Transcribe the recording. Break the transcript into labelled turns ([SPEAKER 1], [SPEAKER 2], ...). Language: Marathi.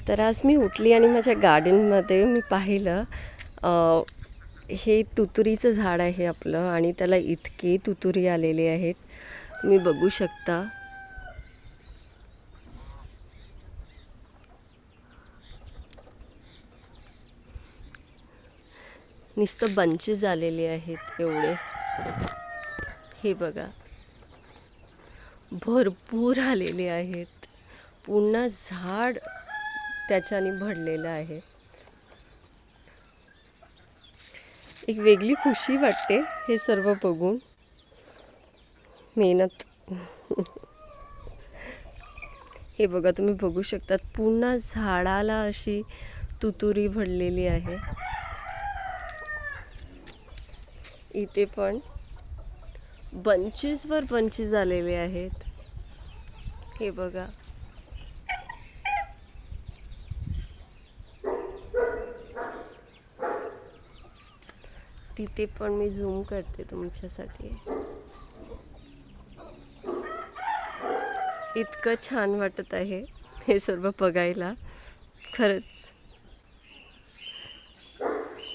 [SPEAKER 1] तर आज मी उठली आणि माझ्या गार्डनमध्ये मी पाहिलं हे तुतुरीचं झाड आहे आपलं आणि त्याला इतके तुतुरी आलेले आहेत, तुम्ही बघू शकता. नुसतं बंचेस आलेले आहेत एवढे. हे बघा, भरपूर आलेले आहेत. पूर्ण झाड त्याच्याने भरलेलं आहे. एक वेगळी खुशी वाटते हे सर्व बघून. मेहनत. हे बघा, तुम्ही बघू शकतात पूर्ण झाडाला अशी तुतुरी भरलेली आहे. इथे पण बंचेसवर बंचेस आलेले आहेत. हे बघा, तिथे पण मी झूम करते तुमच्यासाठी. इतकं छान वाटत आहे हे सर्व बघायला, खरंच.